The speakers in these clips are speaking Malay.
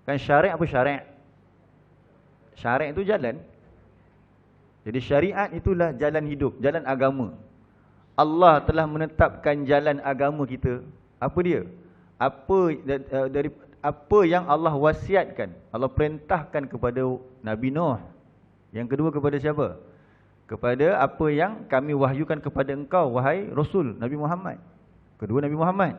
Kan syariat apa syariat? Syariat itu jalan. Jadi syariat itulah jalan hidup, jalan agama. Allah telah menetapkan jalan agama kita. Apa dia? Apa yang Allah wasiatkan, Allah perintahkan kepada Nabi Nuh. Yang kedua kepada siapa? Kepada apa yang kami wahyukan kepada engkau, wahai Rasul Nabi Muhammad. Kedua Nabi Muhammad.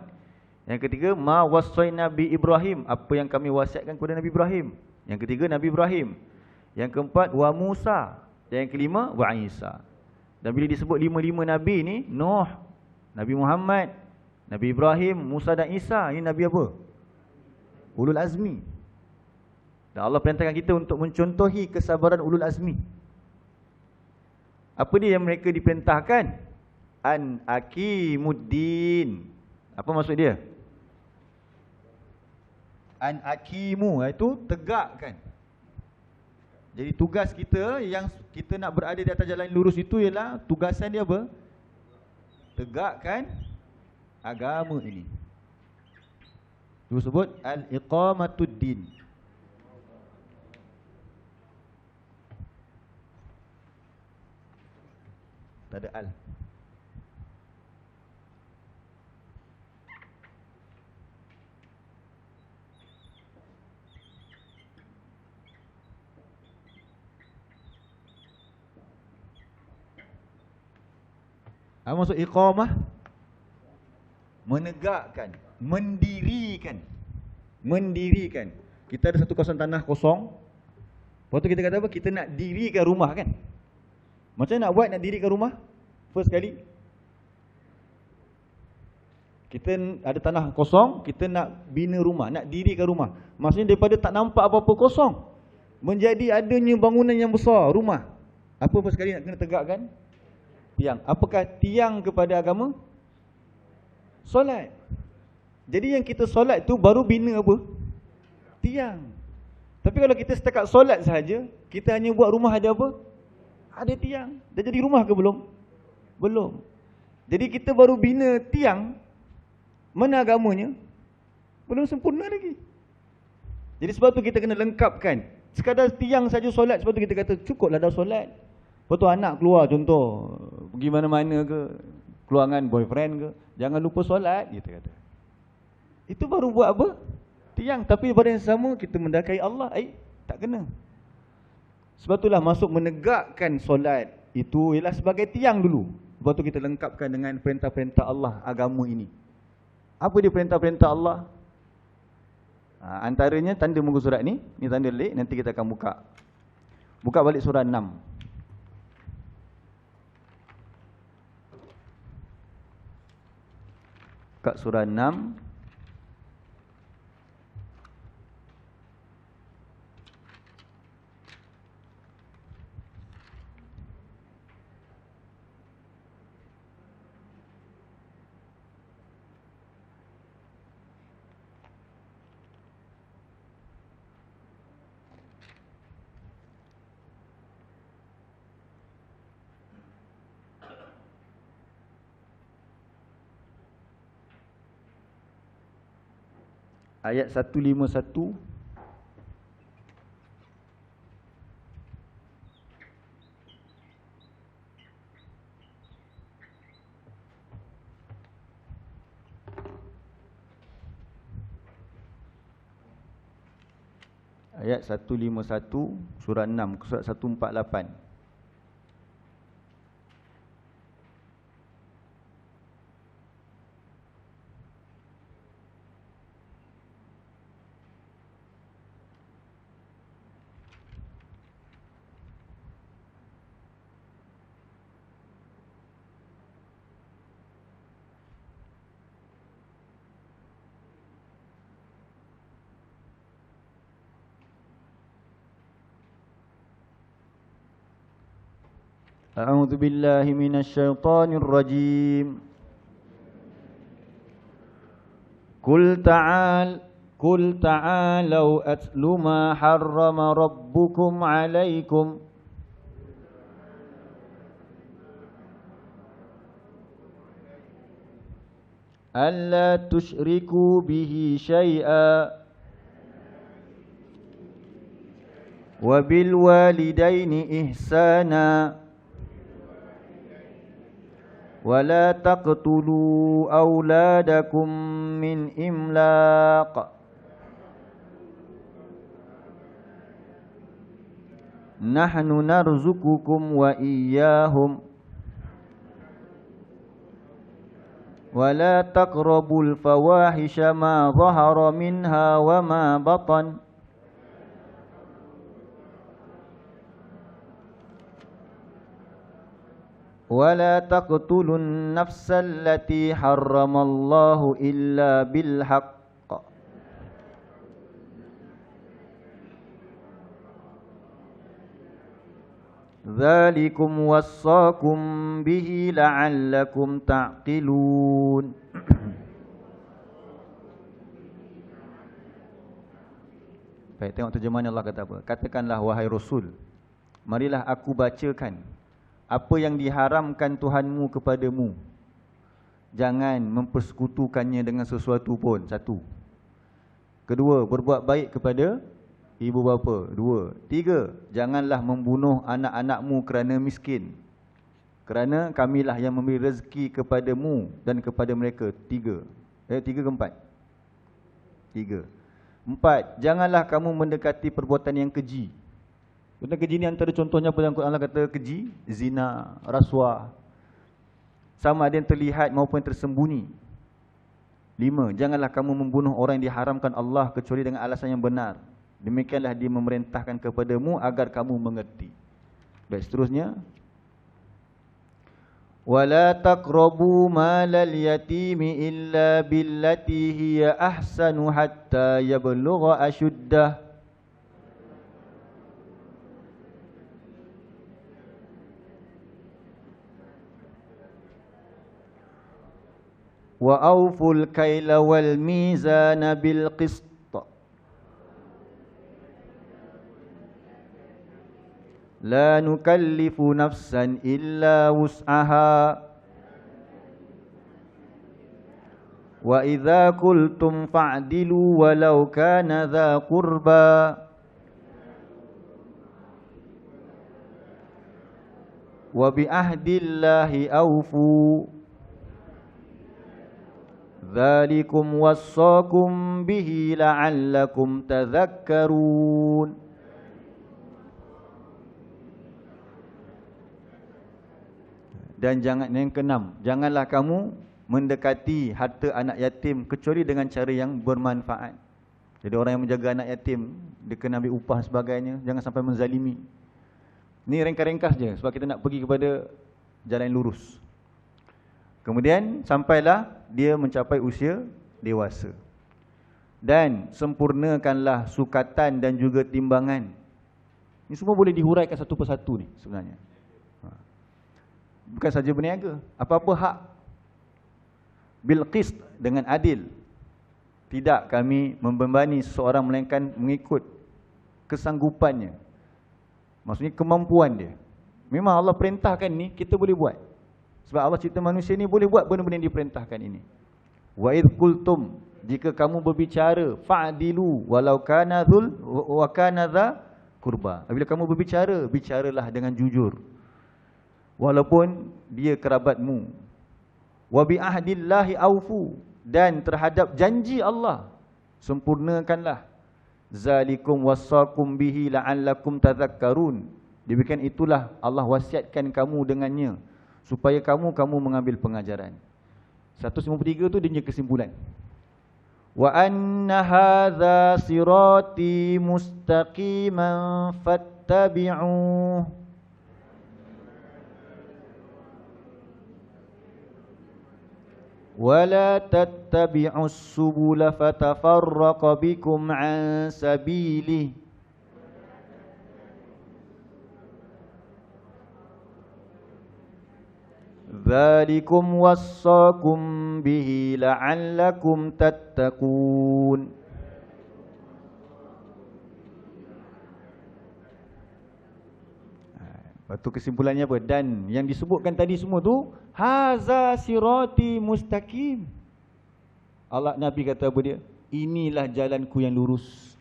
Yang ketiga, ma wasaina bi Ibrahim, apa yang kami wasiatkan kepada Nabi Ibrahim. Yang ketiga Nabi Ibrahim. Yang keempat wa Musa. Dan yang kelima wa Isa. Dan bila disebut lima-lima nabi ni, Nuh, Nabi Muhammad, Nabi Ibrahim, Musa dan Isa, ini nabi apa? Ulul azmi. Dan Allah perintahkan kita untuk mencontohi kesabaran ulul azmi. Apa dia yang mereka diperintahkan? An aqimuddin. Apa maksud dia? An aqimu, itu tegakkan. Jadi tugas kita yang kita nak berada di atas jalan lurus itu ialah tugasan dia apa? Tegakkan agama ini. Itu sebut al-iqamatuddin. Tak ada al. Apa maksud iqamah? Menegakkan, mendirikan. Mendirikan. Kita ada satu kawasan tanah kosong. Lepas tu kita kata apa? Kita nak dirikan rumah kan? Macam mana nak buat nak dirikan rumah? First kali, kita ada tanah kosong, kita nak bina rumah, nak dirikan rumah. Maksudnya daripada tak nampak apa-apa kosong, menjadi adanya bangunan yang besar, rumah. Apa first kali nak kena tegakkan? Tiang. Apakah tiang kepada agama? Solat. Jadi yang kita solat tu baru bina apa? Tiang. Tapi kalau kita setakat solat sahaja, kita hanya buat rumah ada apa? Ada tiang. Dah jadi rumah ke belum? Belum. Jadi kita baru bina tiang. Mana agamanya? Belum sempurna lagi. Jadi sebab tu kita kena lengkapkan. Sekadar tiang saja solat, sebab tu kita kata cukuplah dah solat. Lepas tu anak keluar contoh, pergi mana-mana ke, keluar dengan boyfriend ke, jangan lupa solat, kita kata. Itu baru buat apa? Tiang. Tapi pada yang sama kita mendakai Allah, tak kena. Sebab itulah masuk menegakkan solat itu ialah sebagai tiang dulu. Sebab tu kita lengkapkan dengan perintah-perintah Allah agama ini. Apa dia perintah-perintah Allah? Antaranya tanda muka surat ni tanda lek, nanti kita akan buka. Buka balik surah 6. Buka surah 6. Ayat 151. Ayat 151 surah 6, surat 148. A'udzu billahi minasyaitonir rajim. Qul ta'alau atlu ma harrama rabbukum 'alaikum alla tusyriku bihi syai'a وبالوالدين إحسانا ولا تقتلوا أولادكم من إملاق نحن نرزقكم وإياهم ولا تقربوا الفواحش ما ظهر منها وما بطن ولا تقتلوا النفس التي حرم الله إلا بالحق ذلكم وصاكم به لعلكم تعقلون. Baik, tengok terjemahan Allah kata apa. Katakanlah wahai Rasul, marilah aku bacakan apa yang diharamkan Tuhanmu kepadamu. Jangan mempersekutukannya dengan sesuatu pun. Satu. Kedua, berbuat baik kepada ibu bapa. Dua. Tiga, janganlah membunuh anak-anakmu kerana miskin. Kerana kamilah yang memberi rezeki kepadamu dan kepada mereka. Tiga. Tiga ke empat? Tiga. Empat, janganlah kamu mendekati perbuatan yang keji. Perbuatan keji ni antara contohnya apa yang Allah kata keji? Zina, rasuah. Sama ada yang terlihat maupun yang tersembunyi. Lima, janganlah kamu membunuh orang yang diharamkan Allah kecuali dengan alasan yang benar. Demikianlah dia memerintahkan kepadamu agar kamu mengerti. Baik, seterusnya. وَلَا تَقْرَبُوا مَالَ الْيَتِيمِ إِلَّا بِالَّتِي هِيَ أَحْسَنُ حَتَّى يَبْلُغَ أَشُدَّهُ وَأَوْفُوا الْكَيْلَ وَالْمِيزَانَ بِالْقِسْطِ لا نكلف نفسا إلا وسعها وإذا قلتم فاعدلوا ولو كان ذا قربى وبعهد الله أوفوا ذلكم وصاكم به لعلكم تذكرون. Dan yang keenam, janganlah kamu mendekati harta anak yatim kecuali dengan cara yang bermanfaat. Jadi orang yang menjaga anak yatim, dia kena ambil upah sebagainya, jangan sampai menzalimi. Ni ringkas-ringkas je sebab kita nak pergi kepada jalan yang lurus. Kemudian sampailah dia mencapai usia dewasa. Dan sempurnakanlah sukatan dan juga timbangan. Ini semua boleh dihuraikan satu persatu ni sebenarnya. Bukan saja berniaga, apa-apa hak bil qist, dengan adil. Tidak kami membebani seseorang melainkan mengikut kesanggupannya. Maksudnya kemampuan dia. Memang Allah perintahkan ni, kita boleh buat. Sebab Allah cipta manusia ni boleh buat benda-benda yang diperintahkan ini. Wa idh qultum, jika kamu berbicara, fa'dilu walau kana dzul wa kana dza qurba. Apabila kamu berbicara, bicaralah dengan jujur. Walaupun dia kerabatmu. Wa bi ahdillahi aufu, dan terhadap janji Allah sempurnakanlah. Zalikum wassakum bihi la'allakum tadhakkarun. Demikian itulah Allah wasiatkan kamu dengannya supaya kamu mengambil pengajaran. 153 tu dia punya kesimpulan. Wa anna hadza sirati mustaqiman fattabi'uhu وَلَا تَتَّبِعُوا السُّبُلَ فَتَفَرَّقَ بِكُمْ عَنْ سَبِيلِهِ ذَلِكُمْ وَصَّاكُمْ بِهِ لَعَلَّكُمْ تَتَّقُونَ. Lepas tu kesimpulannya apa? Dan yang disebutkan tadi semua tu haza sirati mustaqim. Allah Nabi kata apa dia? Inilah jalanku yang lurus.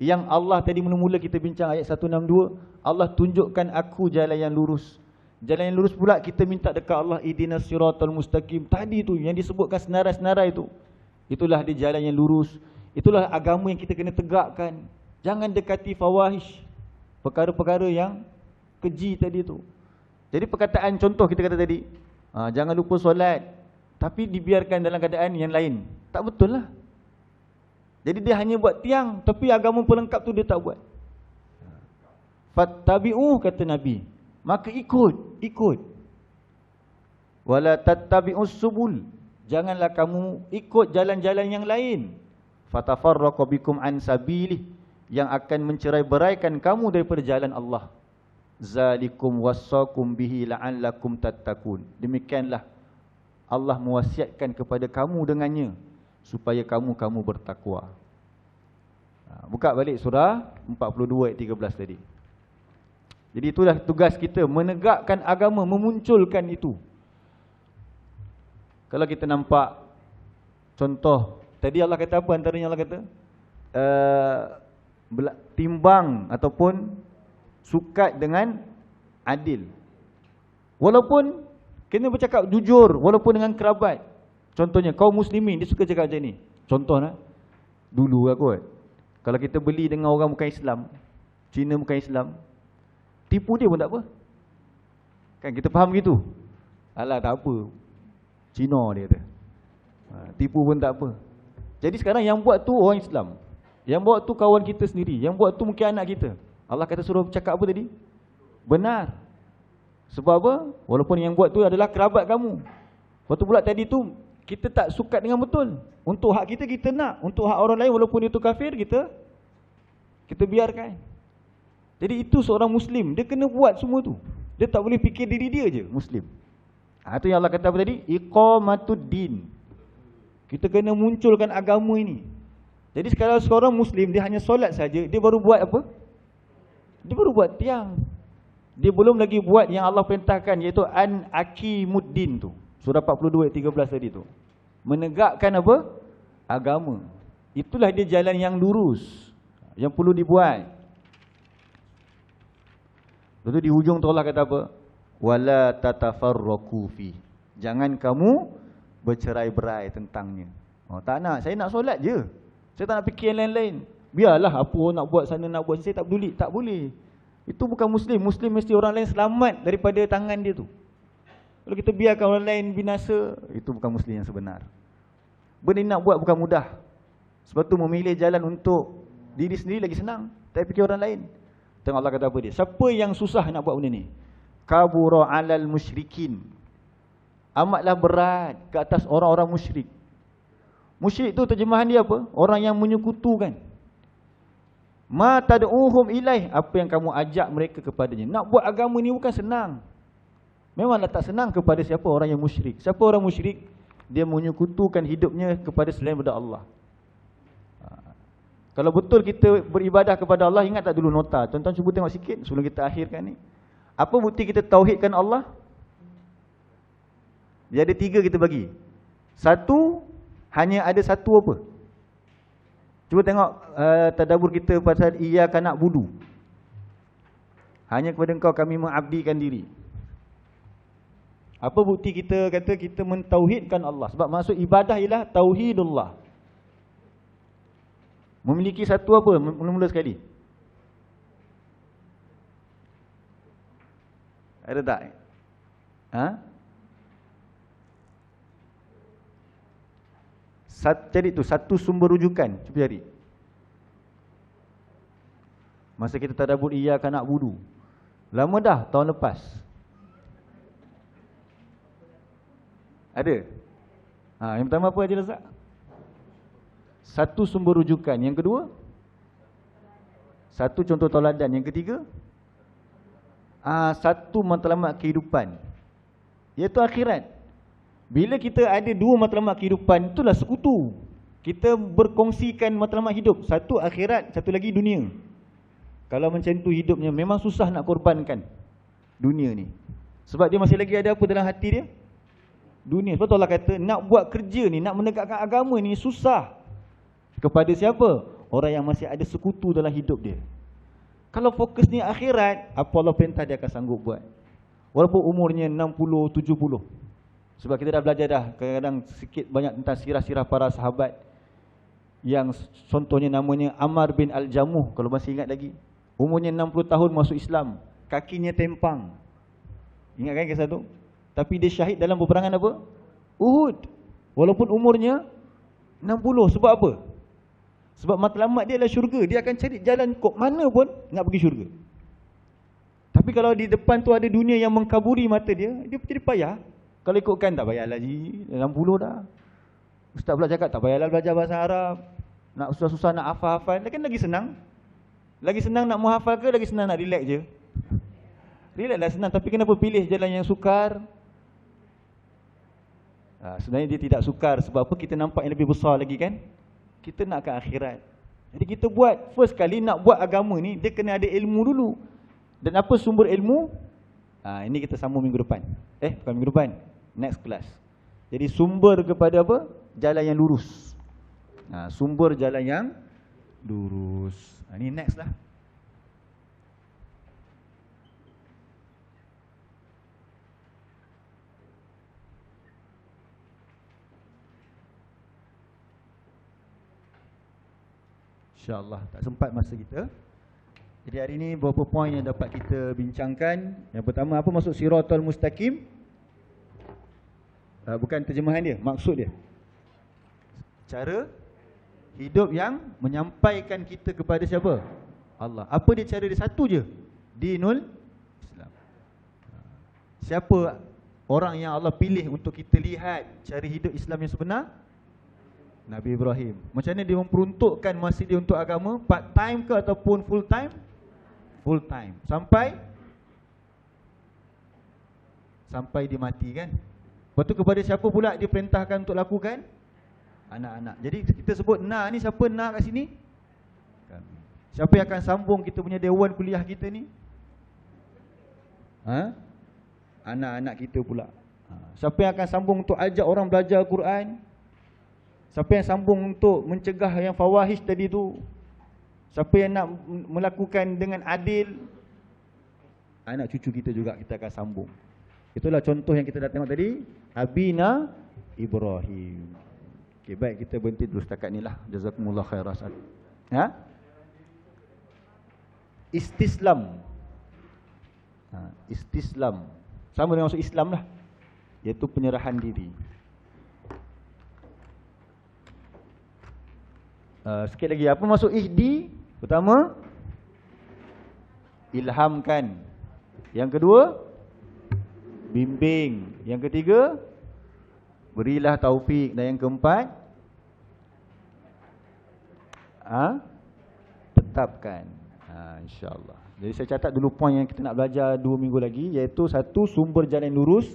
Yang Allah tadi mula-mula kita bincang ayat 162, Allah tunjukkan aku jalan yang lurus. Jalan yang lurus pula kita minta dekat Allah, ihdinas siratal mustaqim. Tadi tu yang disebutkan senarai-senarai itu. Itulah dia jalan yang lurus. Itulah agama yang kita kena tegakkan. Jangan dekati fawahish, perkara-perkara yang keji tadi tu. Jadi perkataan contoh kita kata tadi, jangan lupa solat, tapi dibiarkan dalam keadaan yang lain. Tak betul lah. Jadi dia hanya buat tiang, tapi agama pelengkap tu dia tak buat. Fattabi'u, kata Nabi, maka ikut. Wala tattabi'us subul, janganlah kamu ikut jalan-jalan yang lain. Fatafarraqu bikum an sabilih, yang akan mencerai-beraikan kamu daripada jalan Allah. Zalikum wassakum bihi la'allakum tattaqun. Demikianlah Allah mewasiatkan kepada kamu dengannya, supaya kamu bertakwa. Buka balik surah 42 ayat 13 tadi. Jadi itulah tugas kita, menegakkan agama, memunculkan itu. Kalau kita nampak contoh, tadi Allah kata apa antaranya? Allah kata timbang ataupun sukat dengan adil. Walaupun kena bercakap jujur, walaupun dengan kerabat. Contohnya kaum muslimin, dia suka cakap macam ni. Contoh lah, dulu aku kalau kita beli dengan orang bukan Islam, Cina bukan Islam, tipu dia pun tak apa. Kan kita faham gitu. Alah tak apa, Cina dia kata. Tipu pun tak apa. Jadi sekarang yang buat tu orang Islam, yang buat tu kawan kita sendiri, yang buat tu mungkin anak kita. Allah kata suruh cakap apa tadi? Benar. Sebab apa? Walaupun yang buat tu adalah kerabat kamu. Waktu pula tadi tu kita tak sukat dengan betul. Untuk hak kita, kita nak. Untuk hak orang lain walaupun itu kafir, kita biarkan. Jadi itu seorang Muslim, dia kena buat semua tu. Dia tak boleh fikir diri dia je Muslim. Itu yang Allah kata apa tadi? Iqamatuddin. Kita kena munculkan agama ini. Jadi sekarang seorang Muslim, dia hanya solat saja, dia baru buat apa? Dia baru buat tiang. Dia belum lagi buat yang Allah perintahkan, iaitu an aqimuddin tu. Surah 42 ayat 13 tadi tu. Menegakkan apa? Agama. Itulah dia jalan yang lurus, yang perlu dibuat. Lepas tu di hujung tu Allah kata apa? Wala tatafarraqu fi. Jangan kamu bercerai-berai tentangnya. Tak nak, saya nak solat je. Saya tak nak fikir yang lain-lain. Biarlah apa orang nak buat sana, nak buat sini, saya tak peduli. Tak boleh. Itu bukan Muslim. Muslim mesti orang lain selamat daripada tangan dia tu. Kalau kita biarkan orang lain binasa, itu bukan Muslim yang sebenar. Benda ini nak buat bukan mudah. Sebab tu memilih jalan untuk diri sendiri lagi senang, tak fikir orang lain. Tengok Allah kata apa dia? Siapa yang susah nak buat benda ni? Kabura 'alal musyrikin. Amatlah berat ke atas orang-orang musyrik. Musyrik tu terjemahan dia apa? Orang yang menyekutukan. Ma tad'uhum ilaih, apa yang kamu ajak mereka kepadanya. Nak buat agama ni bukan senang. Memanglah tak senang kepada siapa? Orang yang musyrik. Siapa orang musyrik? Dia menyekutukan hidupnya kepada selain daripada Allah. Kalau betul kita beribadah kepada Allah, ingat tak dulu nota? Tuan-tuan cuba tengok sikit sebelum kita akhirkan ni. Apa bukti kita tauhidkan Allah? Dia ada 3 kita bagi. Satu, hanya ada satu apa? Cuba tengok tadabbur kita pasal iyyaka na'budu. Hanya kepada Engkau kami mengabdikan diri. Apa bukti kita kata kita mentauhidkan Allah? Sebab maksud ibadah ialah tauhidullah. Memiliki satu apa? Mula-mula sekali. Ada tak? Cari tu, satu sumber rujukan. Cuba cari. Masa kita tadabbur iyyaka na'budu. Lama dah, tahun lepas. Ada? Yang pertama apa Haji Razak? Satu sumber rujukan. Yang kedua? Satu contoh tauladan. Yang ketiga? Satu matlamat kehidupan, iaitu akhirat. Bila kita ada 2 matlamat kehidupan, itulah sekutu. Kita berkongsikan matlamat hidup. Satu akhirat, satu lagi dunia. Kalau macam tu hidupnya, memang susah nak korbankan dunia ni. Sebab dia masih lagi ada apa dalam hati dia? Dunia. Sebab tu Allah kata, nak buat kerja ni, nak menegakkan agama ni susah. Kepada siapa? Orang yang masih ada sekutu dalam hidup dia. Kalau fokusnya akhirat, apa Allah perintah dia akan sanggup buat. Walaupun umurnya 60, 70. Sebab kita dah belajar dah kadang-kadang sikit banyak tentang sirah-sirah para sahabat. Yang contohnya namanya Ammar bin Al-Jamuh, kalau masih ingat lagi. Umurnya 60 tahun masuk Islam. Kakinya tempang. Ingat kan kisah tu? Tapi dia syahid dalam peperangan apa? Uhud. Walaupun umurnya 60. Sebab apa? Sebab matlamat dia adalah syurga. Dia akan cari jalan kok mana pun nak pergi syurga. Tapi kalau di depan tu ada dunia yang mengkaburi mata dia, dia jadi payah. Kalau ikutkan tak payahlah ji, 60 dah. Ustaz pula cakap tak payahlah belajar bahasa Arab. Nak susah-susah nak hafal-hafal, kan lagi senang. Lagi senang nak menghafal ke lagi senang nak relax je? Relax lah senang, tapi kenapa pilih jalan yang sukar? Sebenarnya dia tidak sukar. Sebab apa? Kita nampak yang lebih besar lagi kan? Kita nak ke akhirat. Jadi kita buat, first kali nak buat agama ni, dia kena ada ilmu dulu. Dan apa sumber ilmu? Ini kita sambung minggu depan. Bukan minggu depan, next class. Jadi sumber kepada apa? Jalan yang lurus. Sumber jalan yang lurus. Ini next lah. InsyaAllah tak sempat masa kita. Jadi hari ini beberapa poin yang dapat kita bincangkan. Yang pertama, apa maksud Siratal Mustaqim? Bukan terjemahan dia, maksud dia. Cara hidup yang menyampaikan kita kepada siapa? Allah. Apa dia cara dia? Satu je. Dinul Islam. Siapa orang yang Allah pilih untuk kita lihat cara hidup Islam yang sebenar? Nabi Ibrahim. Macam mana dia memperuntukkan masa dia untuk agama? Part time ke ataupun full time? Full time. Sampai dia mati kan? Lepas tu kepada siapa pula dia perintahkan untuk lakukan? Anak-anak. Jadi kita sebut Na ni, siapa Na kat sini? Kami. Siapa yang akan sambung kita punya dewan kuliah kita ni? Anak-anak kita pula. Siapa yang akan sambung untuk ajak orang belajar Quran? Siapa yang sambung untuk mencegah yang fawahish tadi tu? Siapa yang nak melakukan dengan adil? Anak cucu kita juga kita akan sambung. Itulah contoh yang kita dah tengok tadi. Abina Ibrahim. Okey, baik, kita berhenti dulu setakat ni lah. Jazakumullah khairan. Istislam. Istislam. Sama dengan maksud Islam lah. Iaitu penyerahan diri. Sikit lagi, apa maksud ihdi? Pertama, ilhamkan. Yang kedua, bimbing. Yang ketiga, berilah taufik. Dan yang keempat, tetapkan. InsyaAllah. Jadi saya catat dulu poin yang kita nak belajar 2 minggu lagi, iaitu satu, sumber jalan lurus.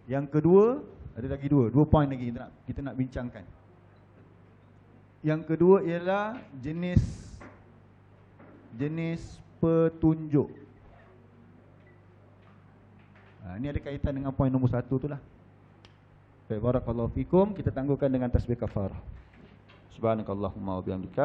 Yang kedua, ada lagi dua poin lagi kita nak bincangkan. Yang kedua ialah jenis petunjuk. Ini ada kaitan dengan poin nombor 1 tu lah. Baik, barakallahu fikum. Kita tangguhkan dengan tasbih kafarah. Subhanakallahumma wa bihamdika.